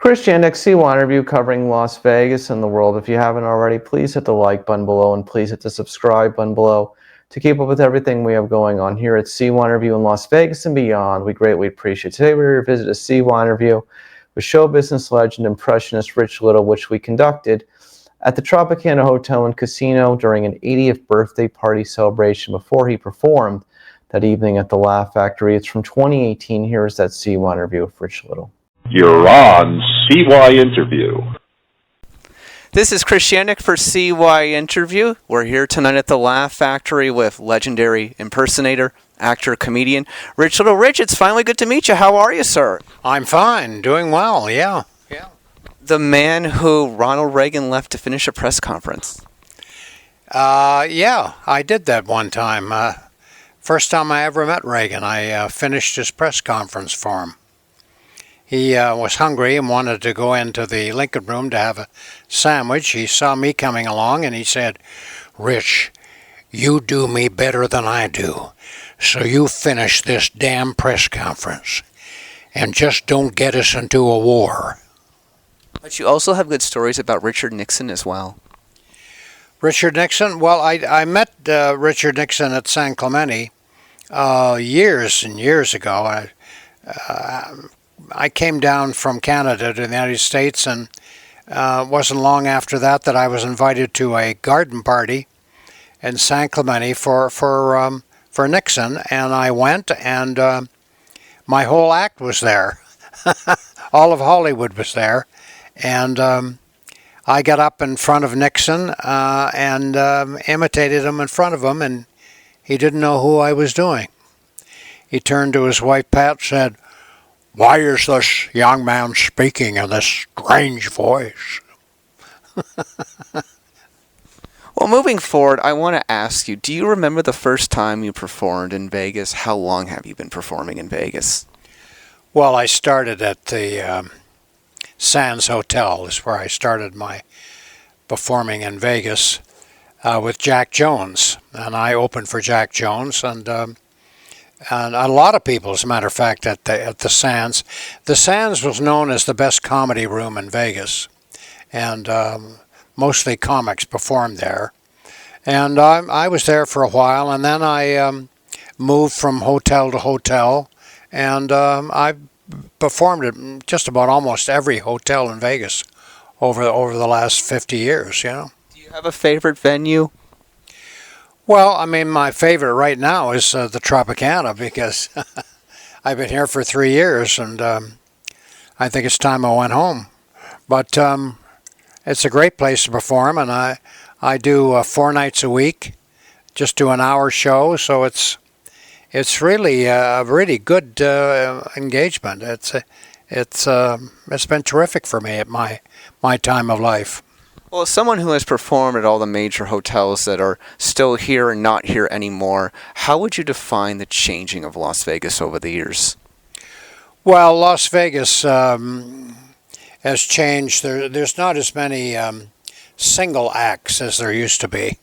Christianic CYInterview covering Las Vegas and the world. If you haven't already, please hit the like button below and please hit the subscribe button below to keep up with everything we have going on here at CYInterview in Las Vegas and beyond. We greatly appreciate it. Today we're here to visit a CYInterview with show business legend impressionist Rich Little, which we conducted at the Tropicana Hotel and Casino during an 80th birthday party celebration before he performed that evening at the Laugh Factory. It's from 2018. Here is that CYInterview with Rich Little. You're on CYInterview. This is Christianic for CYInterview. We're here tonight at the Laugh Factory with legendary impersonator, actor, comedian, Rich Little. Rich, it's finally good to meet you. How are you, sir? I'm fine, doing well, yeah. The man who Ronald Reagan left to finish a press conference. Yeah, I did that one time. First time I ever met Reagan, I finished his press conference for him. He was hungry and wanted to go into the Lincoln Room to have a sandwich. He saw me coming along and he said, "Rich, you do me better than I do, so you finish this damn press conference and just don't get us into a war." But you also have good stories about Richard Nixon as well. Richard Nixon? Well, I met Richard Nixon at San Clemente years and years ago. I came down from Canada to the United States, and it wasn't long after that I was invited to a garden party in San Clemente for Nixon, and I went, and my whole act was there. All of Hollywood was there, and I got up in front of Nixon and imitated him in front of him, and he didn't know who I was doing. He turned to his wife, Pat, and said, "Why is this young man speaking in this strange voice?" Well, moving forward, I want to ask you, do you remember the first time you performed in Vegas? How long have you been performing in Vegas? Well, I started at the Sands Hotel, is where I started my performing in Vegas with Jack Jones. And I opened for Jack Jones, and a lot of people, as a matter of fact, at the Sands. The Sands was known as the best comedy room in Vegas, and mostly comics performed there. And I was there for a while, and then I moved from hotel to hotel, and I performed at just about almost every hotel in Vegas over the last 50 years, you know. Do you have a favorite venue? Well, I mean, my favorite right now is the Tropicana, because I've been here for 3 years, and I think it's time I went home. But it's a great place to perform, and I do 4 nights a week, just do an hour show, so it's really a really good engagement. It's been terrific for me at my time of life. Well, as someone who has performed at all the major hotels that are still here and not here anymore, how would you define the changing of Las Vegas over the years? Well, Las Vegas has changed. There's not as many single acts as there used to be.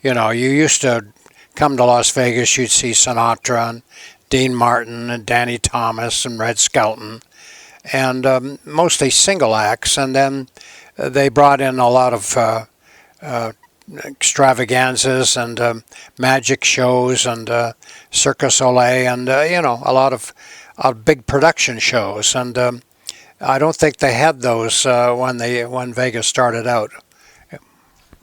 You know, you used to come to Las Vegas, you'd see Sinatra and Dean Martin and Danny Thomas and Red Skelton, and mostly single acts, and then they brought in a lot of extravaganzas and magic shows and Cirque du Soleil and a lot of big production shows, and I don't think they had those when Vegas started out.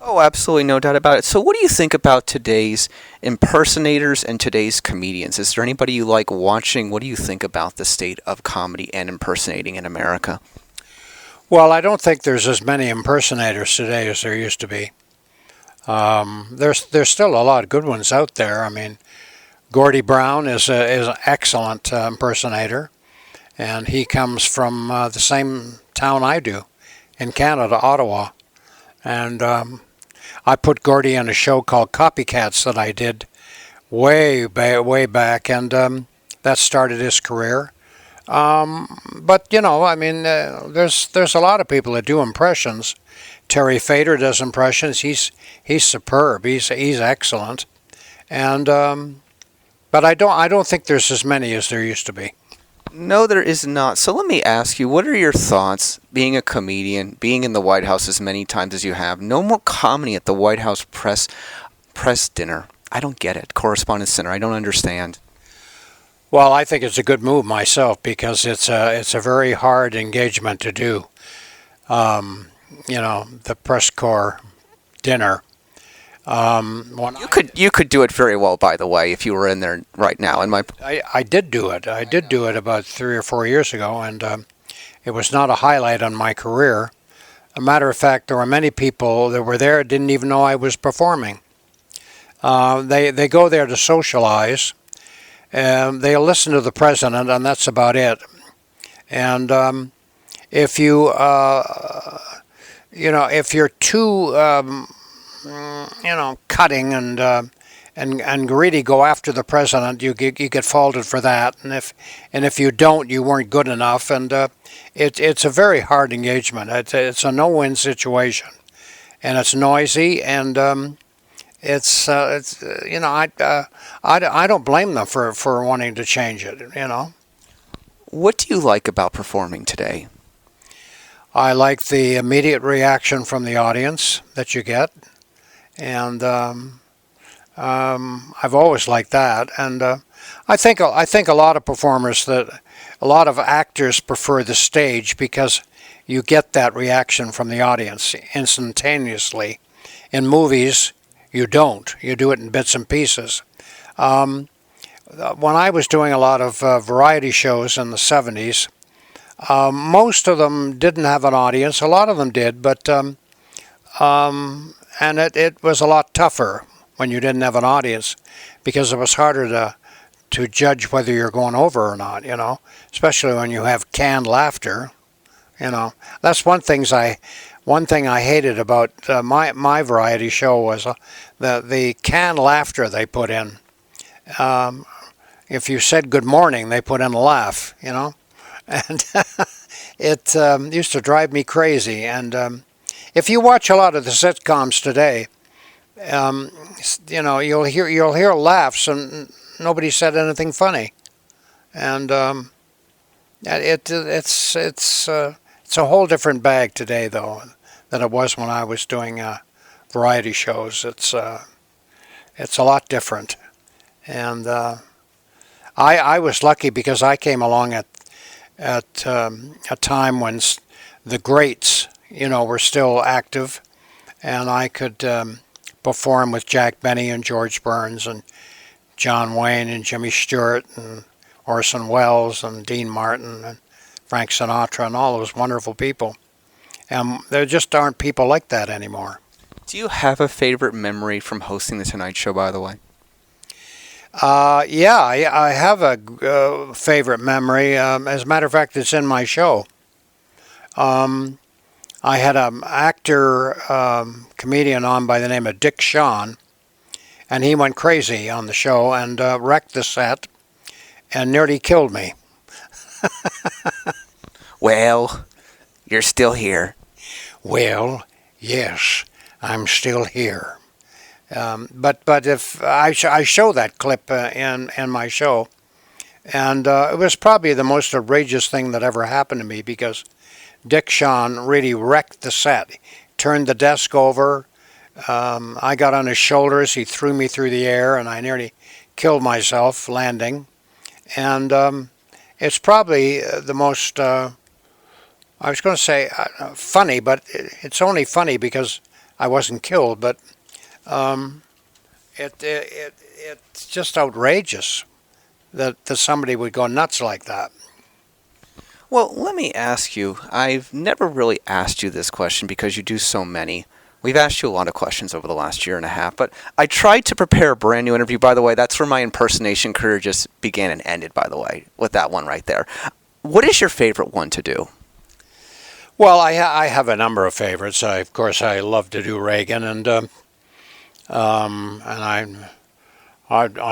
Oh, absolutely, no doubt about it. So what do you think about today's impersonators and today's comedians? Is there anybody you like watching? What do you think about the state of comedy and impersonating in America? Well, I don't think there's as many impersonators today as there used to be. There's still a lot of good ones out there. I mean, Gordie Brown is an excellent impersonator, and he comes from the same town I do, in Canada, Ottawa. And I put Gordie in a show called Copycats that I did way back, and that started his career. But I mean, there's a lot of people that do impressions. Terry Fader does impressions. He's superb. He's excellent. And but I don't think there's as many as there used to be. No, there is not. So let me ask you, what are your thoughts, being a comedian, being in the White House as many times as you have? No more comedy at the White House press dinner. I don't get it. Correspondence Center. I don't understand. Well, I think it's a good move myself because it's a very hard engagement to do. The press corps dinner. You could do it very well, by the way, if you were in there right now. I did do it. I did do it about 3 or 4 years ago, and it was not a highlight on my career. A matter of fact, there were many people that were there didn't even know I was performing. They go there to socialize, and they listen to the president, and that's about it. And if you if you're too cutting and greedy, go after the president, you get faulted for that. And if you don't, you weren't good enough. And it's a very hard engagement. It's a no-win situation, and it's noisy. And I don't blame them for wanting to change it. What do you like about performing today? I like the immediate reaction from the audience that you get. And I've always liked that, and I think a lot of performers, a lot of actors prefer the stage because you get that reaction from the audience instantaneously. In movies, you don't. You do it in bits and pieces. When I was doing a lot of variety shows in the 70s, most of them didn't have an audience. A lot of them did, but and it was a lot tougher when you didn't have an audience because it was harder to judge whether you're going over or not, especially when you have canned laughter. That's one thing I hated about my variety show was the canned laughter they put in. If you said good morning, they put in a laugh, and it used to drive me crazy. And if you watch a lot of the sitcoms today, you'll hear laughs and nobody said anything funny, and it's a whole different bag today though than it was when I was doing variety shows. It's a lot different, and I was lucky because I came along at a time when the greats were still active, and I could perform with Jack Benny and George Burns and John Wayne and Jimmy Stewart and Orson Welles and Dean Martin and Frank Sinatra and all those wonderful people. And there just aren't people like that anymore. Do you have a favorite memory from hosting The Tonight Show, by the way? Yeah, I have a favorite memory. As a matter of fact, it's in my show. I had an actor, comedian on by the name of Dick Shawn, and he went crazy on the show and wrecked the set and nearly killed me. Well, you're still here. Well, yes, I'm still here. But if I show that clip in my show, and it was probably the most outrageous thing that ever happened to me because Dick Shawn really wrecked the set. Turned the desk over. I got on his shoulders. He threw me through the air, and I nearly killed myself landing. And it's probably the most, I was going to say funny, but it's only funny because I wasn't killed. But it's just outrageous that somebody would go nuts like that. Well, let me ask you, I've never really asked you this question because you do so many. We've asked you a lot of questions over the last year and a half, but I tried to prepare a brand new interview. By the way, that's where my impersonation career just began and ended, by the way, with that one right there. What is your favorite one to do? Well, I have a number of favorites. Of course, I love to do Reagan, and I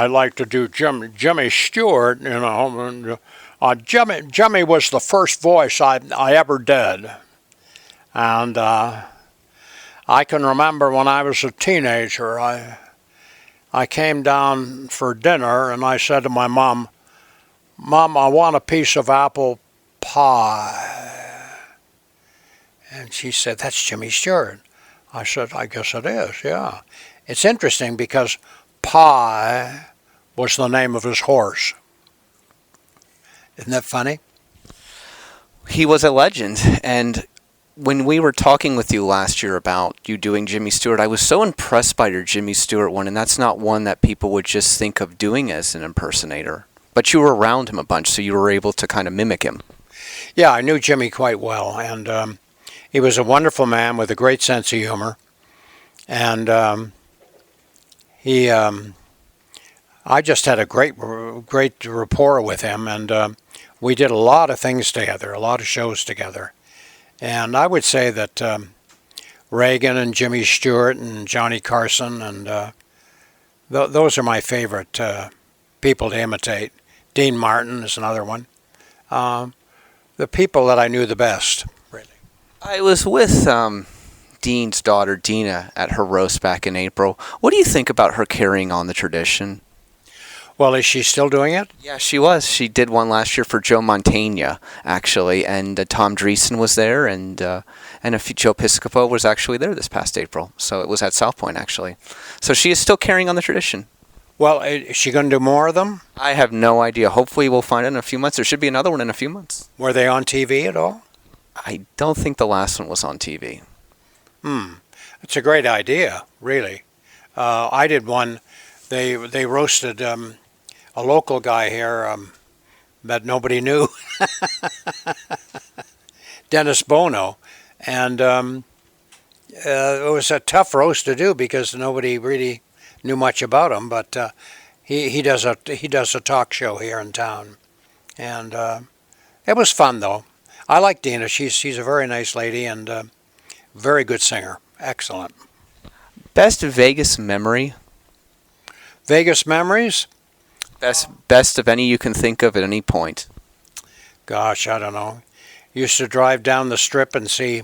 like to do Jimmy Stewart, and Jimmy was the first voice I ever did. And I can remember when I was a teenager, I came down for dinner and I said to my mom, Mom, I want a piece of apple pie. And she said, that's Jimmy Stewart. I said, I guess it is, yeah. It's interesting because Pie was the name of his horse. Isn't that funny? He was a legend, and when we were talking with you last year about you doing Jimmy Stewart, I was so impressed by your Jimmy Stewart one, and that's not one that people would just think of doing as an impersonator. But you were around him a bunch, so you were able to kind of mimic him. Yeah, I knew Jimmy quite well, and he was a wonderful man with a great sense of humor. And I just had a great rapport with him, and we did a lot of things together, a lot of shows together. And I would say that Reagan and Jimmy Stewart and Johnny Carson, and those are my favorite people to imitate. Dean Martin is another one. The people that I knew the best, really. I was with Dean's daughter, Dina, at her roast back in April. What do you think about her carrying on the tradition? Well, is she still doing it? Yeah, she was. She did one last year for Joe Mantegna, actually, and Tom Dreesen was there, and Joe Piscopo was actually there this past April. So it was at South Point, actually. So she is still carrying on the tradition. Well, is she going to do more of them? I have no idea. Hopefully we'll find it in a few months. There should be another one in a few months. Were they on TV at all? I don't think the last one was on TV. It's a great idea, really. I did one. They roasted a local guy here that nobody knew, Dennis Bono, and it was a tough roast to do because nobody really knew much about him. But he does a talk show here in town, and it was fun though. I like Dina. She's a very nice lady and very good singer. Excellent. Best Vegas memory? Vegas memories? Best of any you can think of at any point. Gosh, I don't know. Used to drive down the strip and see,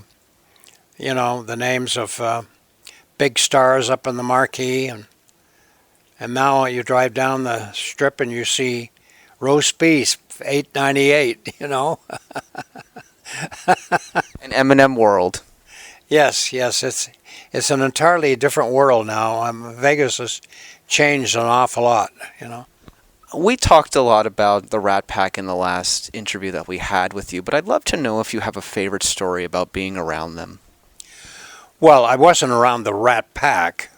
the names of big stars up in the marquee, and now you drive down the strip and you see roast beef, $8.98. An M&M world. Yes, it's an entirely different world now. Vegas has changed an awful lot, We talked a lot about the Rat Pack in the last interview that we had with you, but I'd love to know if you have a favorite story about being around them. Well, I wasn't around the Rat Pack,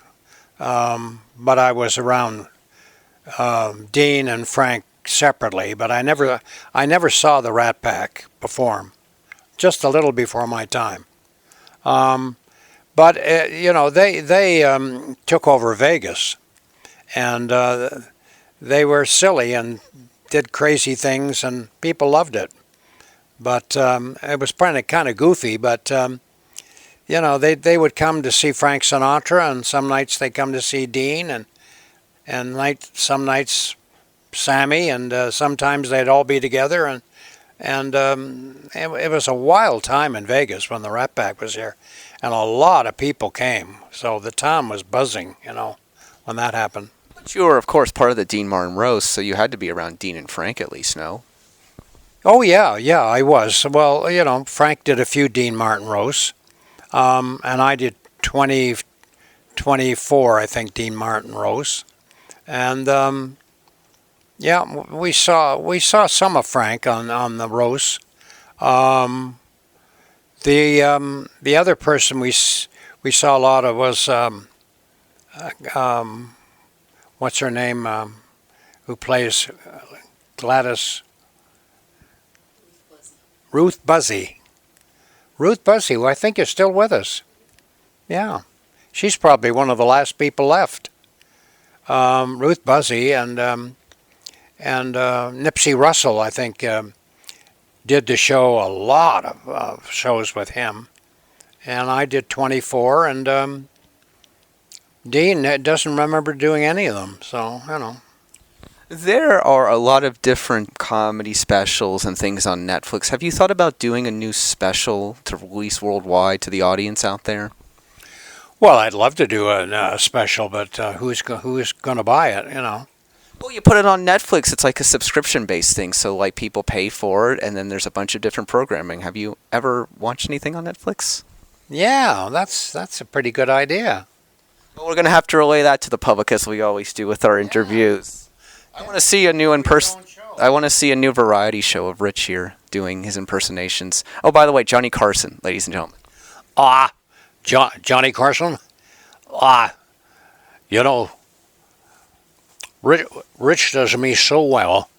but I was around Dean and Frank separately. But I never saw the Rat Pack perform, just a little before my time. But they took over Vegas, and they were silly and did crazy things, and people loved it. But it was kind of goofy. But they would come to see Frank Sinatra, and some nights they come to see Dean, and some nights Sammy, and sometimes they'd all be together, and it was a wild time in Vegas when the Rat Pack was here, and a lot of people came. So the town was buzzing, when that happened. But you were, of course, part of the Dean Martin roast, so you had to be around Dean and Frank at least, no? Oh, yeah, I was. Well, Frank did a few Dean Martin roasts, and I did 24, I think, Dean Martin roasts. And, we saw some of Frank on the roasts. The other person we saw a lot of was what's her name, who plays Gladys? Ruth Buzzy. Ruth Buzzy, who I think is still with us. Yeah, she's probably one of the last people left. Ruth Buzzy and Nipsey Russell, I think, did the show, a lot of shows with him. And I did 24, and Dean doesn't remember doing any of them, so. There are a lot of different comedy specials and things on Netflix. Have you thought about doing a new special to release worldwide to the audience out there? Well, I'd love to do a special, but who's going to buy it, Well, you put it on Netflix. It's like a subscription-based thing. So, like, people pay for it, and then there's a bunch of different programming. Have you ever watched anything on Netflix? Yeah, that's a pretty good idea. Well, we're going to have to relay that to the public, as we always do with our interviews. I want to see a new I want to see a new variety show of Rich here doing his impersonations. Oh, by the way, Johnny Carson, ladies and gentlemen. Johnny Carson? You know, Rich does me so well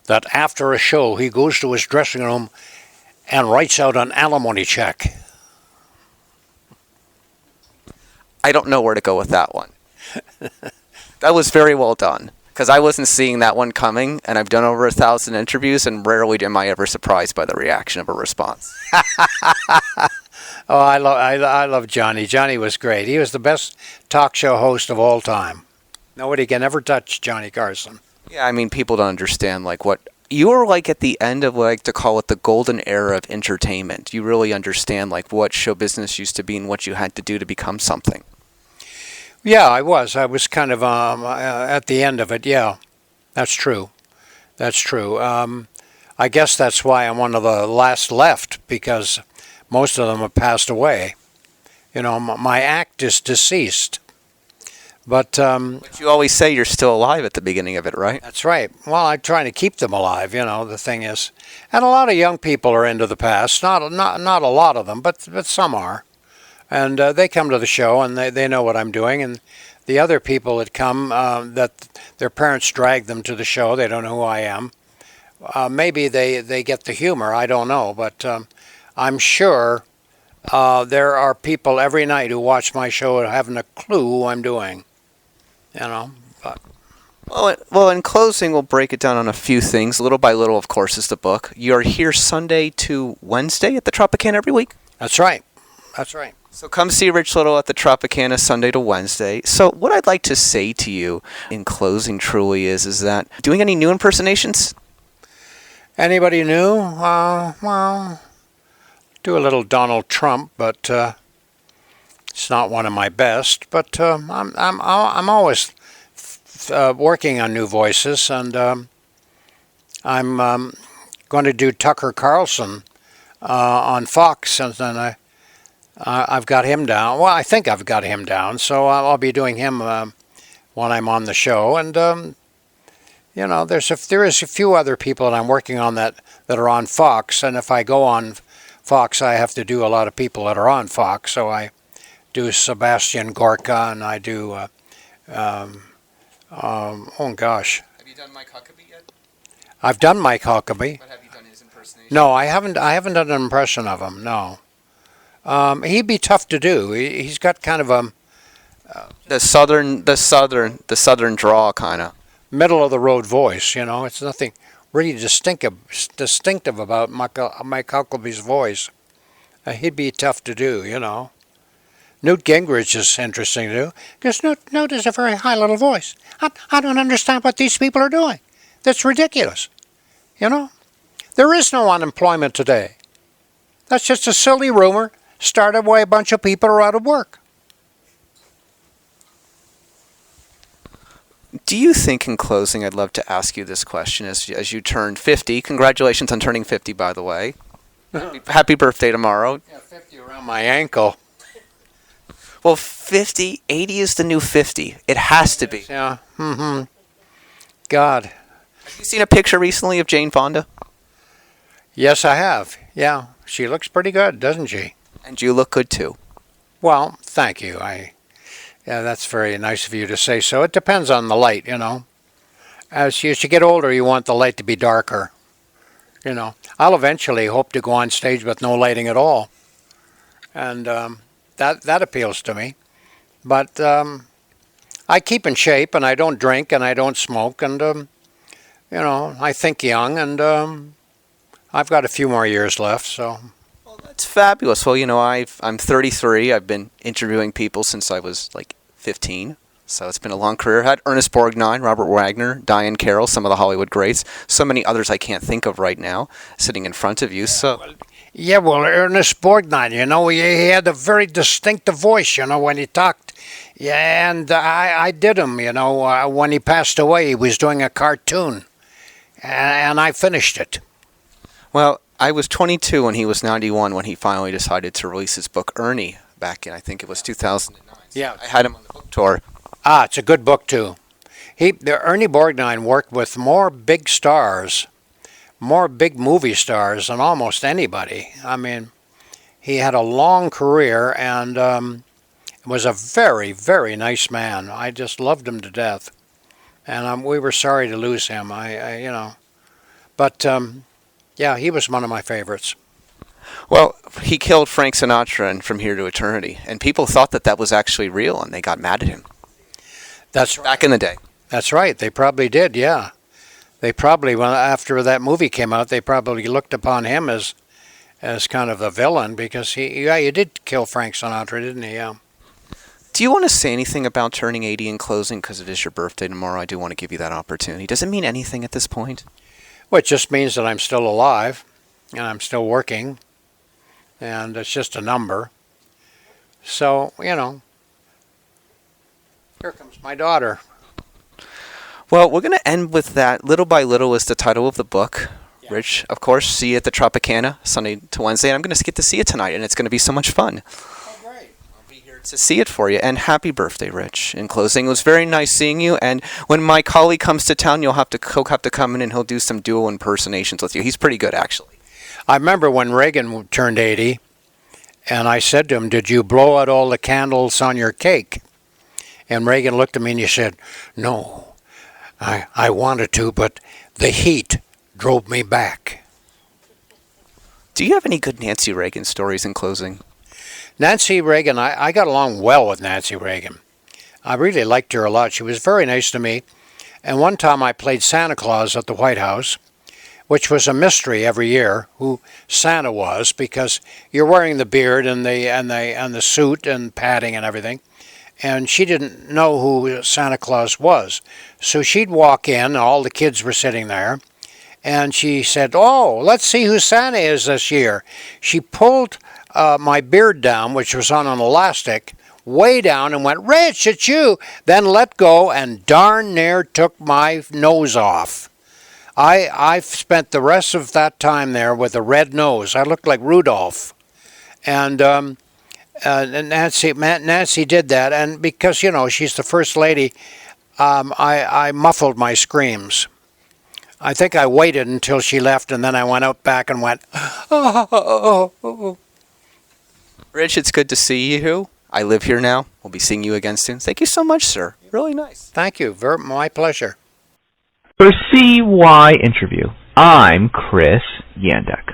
that after a show he goes to his dressing room and writes out an alimony check. I don't know where to go with that one. That was very well done, because I wasn't seeing that one coming, and I've done over 1,000 interviews, and rarely am I ever surprised by the reaction of a response. Oh, I love Johnny. Johnny was great. He was the best talk show host of all time. Nobody can ever touch Johnny Carson. Yeah, I mean, people don't understand, like, what... You were, like, at the end of, like, to call it the golden era of entertainment. You really understand, like, what show business used to be and what you had to do to become something. Yeah, I was. I was kind of at the end of it. Yeah, that's true. That's true. I guess that's why I'm one of the last left, because most of them have passed away. You know, my act is deceased. But you always say you're still alive at the beginning of it, right? That's right. Well, I'm trying to keep them alive, you know, the thing is. And a lot of young people are into the past. Not a lot of them, but some are. And they come to the show, and they know what I'm doing. And the other people that come, that their parents drag them to the show, they don't know who I am. Maybe they get the humor, I don't know. But I'm sure there are people every night who watch my show and haven't a clue who I'm doing. You know, but... Well, in closing, we'll break it down on a few things. Little by little, of course, is the book. You're here Sunday to Wednesday at the Tropicana every week? That's right. That's right. So come see Rich Little at the Tropicana Sunday to Wednesday. So what I'd like to say to you in closing truly is that doing any new impersonations? Anybody new? Well, do a little Donald Trump, but it's not one of my best. But I'm always working on new voices, and I'm going to do Tucker Carlson on Fox, and then I've got him down. Well, I think I've got him down, so I'll be doing him when I'm on the show. And you know, there is a few other people that I'm working on that are on Fox. And if I go on Fox, I have to do a lot of people that are on Fox. So I do Sebastian Gorka, and I do. Oh gosh. Have you done Mike Huckabee yet? I've done Mike Huckabee. But have you done his impersonation? No, I haven't done an impression of him. No. He'd be tough to do. He's got kind of a the southern draw, kind of middle of the road voice. You know, it's nothing really distinctive about Mike Huckabee's voice. He'd be tough to do. You know, Newt Gingrich is interesting to do because Newt has a very high little voice. I don't understand what these people are doing. That's ridiculous. You know, there is no unemployment today. That's just a silly rumor started by a bunch of people who are out of work. Do you think, in closing, I'd love to ask you this question as you turn 50. Congratulations on turning 50, by the way. Happy birthday tomorrow. Yeah, 50 around my ankle. Well, 80 is the new 50. It has to be. Yeah. Mm-hmm. God. Have you seen a picture recently of Jane Fonda? Yes, I have. Yeah. She looks pretty good, doesn't she? And you look good, too. Well, thank you. Yeah, that's very nice of you to say so. It depends on the light, you know. As you get older, you want the light to be darker. You know, I'll eventually hope to go on stage with no lighting at all. And that appeals to me. But I keep in shape, and I don't drink, and I don't smoke, and, you know, I think young, and I've got a few more years left, so... Well, that's fabulous. Well, you know, I'm 33. I've been interviewing people since I was, like, 15. So it's been a long career. I had Ernest Borgnine, Robert Wagner, Diane Carroll, some of the Hollywood greats. So many others I can't think of right now sitting in front of you. So... Yeah, well, Ernest Borgnine, you know, he had a very distinctive voice, you know, when he talked. Yeah, and I did him, when he passed away, he was doing a cartoon, and I finished it. Well, I was 22 and he was 91 when he finally decided to release his book, Ernie, back in, I think it was 2009. Yeah. I had him on the book tour. It's a good book, too. Ernie Borgnine worked with more big stars, more big movie stars than almost anybody. I mean, he had a long career and was a very, very nice man. I just loved him to death. And we were sorry to lose him, But, yeah, he was one of my favorites. Well, he killed Frank Sinatra in From Here to Eternity, and people thought that was actually real, and they got mad at him. That's right. Back in the day. That's right. They probably did, yeah. They probably, after that movie came out, they probably looked upon him as kind of a villain because he did kill Frank Sinatra, didn't he? Yeah. Do you want to say anything about turning 80 in closing? Because it is your birthday tomorrow. I do want to give you that opportunity. Does it mean anything at this point? Well, it just means that I'm still alive and I'm still working, and it's just a number. So, here comes my daughter. Well, we're going to end with that. Little by Little is the title of the book. Yeah. Rich, of course, see you at the Tropicana Sunday to Wednesday, and I'm going to get to see it tonight, and it's going to be so much fun. Oh, great. I'll be here to see it for you, and happy birthday, Rich. In closing, it was very nice seeing you, and when my colleague comes to town, he'll have to come in and he'll do some dual impersonations with you. He's pretty good, actually. I remember when Reagan turned 80, and I said to him, "Did you blow out all the candles on your cake?" And Reagan looked at me and he said, "No. I wanted to, but the heat drove me back." Do you have any good Nancy Reagan stories in closing? Nancy Reagan, I got along well with Nancy Reagan. I really liked her a lot. She was very nice to me. And one time I played Santa Claus at the White House, which was a mystery every year who Santa was, because you're wearing the beard and the suit and padding and everything. And she didn't know who Santa Claus was. So she'd walk in, all the kids were sitting there, and she said, "Oh, let's see who Santa is this year." She pulled my beard down, which was on an elastic, way down and went, "Rich, it's you," then let go and darn near took my nose off. I've spent the rest of that time there with a red nose. I looked like Rudolph. And Nancy did that, and because she's the first lady, I muffled my screams. I think I waited until she left, and then I went out back and went, "Oh." Rich, it's good to see you. I live here now. We'll be seeing you again soon. Thank you so much, sir. Really nice. Thank you. My pleasure. For CY Interview, I'm Chris Yanduck.